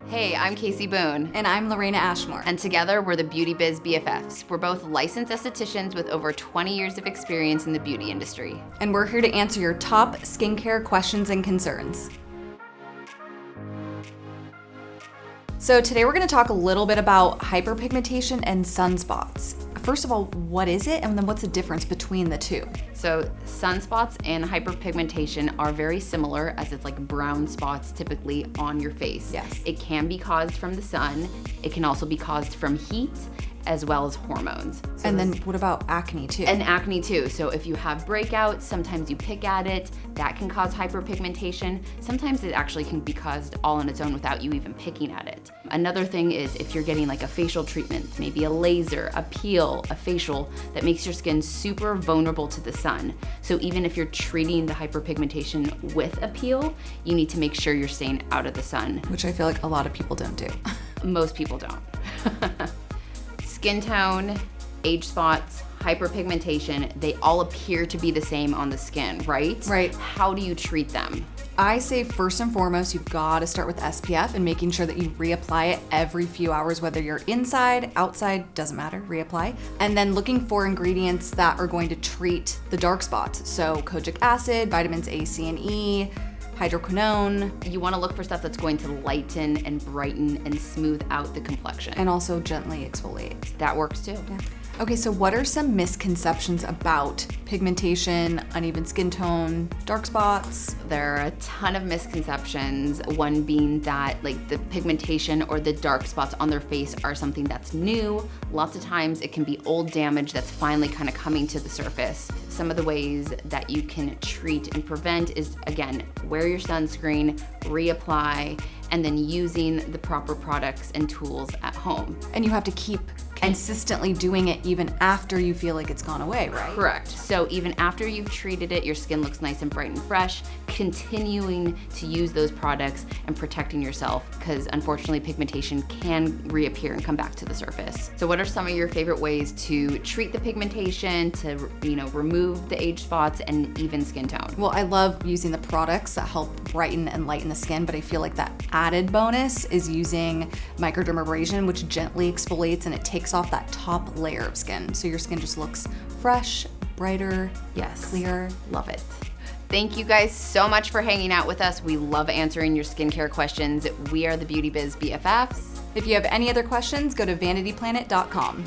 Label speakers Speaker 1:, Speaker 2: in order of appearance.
Speaker 1: Hey, I'm Casey Boone.
Speaker 2: And I'm Lorena Ashmore.
Speaker 1: And together, we're the Beauty Biz BFFs. We're both licensed estheticians with over 20 years of experience in the beauty industry.
Speaker 2: And we're here to answer your top skincare questions and concerns. So today we're going to talk a little bit about hyperpigmentation and sunspots. First of all, what is it? And then what's the difference between the two?
Speaker 1: So sunspots and hyperpigmentation are very similar, as it's like brown spots typically on your face.
Speaker 2: Yes.
Speaker 1: It can be caused from the sun. It can also be caused from heat, as well as hormones. So
Speaker 2: and then what about acne too?
Speaker 1: And acne too. So if you have breakouts, sometimes you pick at it, that can cause hyperpigmentation. Sometimes it actually can be caused all on its own without you even picking at it. Another thing is if you're getting like a facial treatment, maybe a laser, a peel, a facial, that makes your skin super vulnerable to the sun. So even if you're treating the hyperpigmentation with a peel, you need to make sure you're staying out of the sun.
Speaker 2: Which I feel like a lot of people don't do.
Speaker 1: Most people don't. Skin tone, age spots, hyperpigmentation, they all appear to be the same on the skin, right?
Speaker 2: Right.
Speaker 1: How do you treat them?
Speaker 2: I say first and foremost, you've got to start with SPF and making sure that you reapply it every few hours, whether you're inside, outside, doesn't matter, reapply. And then looking for ingredients that are going to treat the dark spots. So kojic acid, vitamins A, C, and E, hydroquinone.
Speaker 1: You want to look for stuff that's going to lighten and brighten and smooth out the complexion.
Speaker 2: And also gently exfoliate.
Speaker 1: That works too.
Speaker 2: Yeah. Okay, so what are some misconceptions about pigmentation, uneven skin tone, dark spots?
Speaker 1: There are a ton of misconceptions. One being that like the pigmentation or the dark spots on their face are something that's new. Lots of times it can be old damage that's finally kind of coming to the surface. Some of the ways that you can treat and prevent is, again, wear your sunscreen, reapply, and then using the proper products and tools at home.
Speaker 2: And you have to keep consistently doing it even after you feel like it's gone away, right?
Speaker 1: Correct. So even after you've treated it, your skin looks nice and bright and fresh, continuing to use those products and protecting yourself, because unfortunately pigmentation can reappear and come back to the surface. So what are some of your favorite ways to treat the pigmentation, to remove the age spots and even skin tone?
Speaker 2: Well, I love using the products that help brighten and lighten the skin, but I feel like that added bonus is using microdermabrasion, which gently exfoliates and it takes off that top layer of skin. So your skin just looks fresh, brighter,
Speaker 1: yes,
Speaker 2: clear.
Speaker 1: Love it. Thank you guys so much for hanging out with us. We love answering your skincare questions. We are the Beauty Biz BFFs.
Speaker 2: If you have any other questions, go to vanityplanet.com.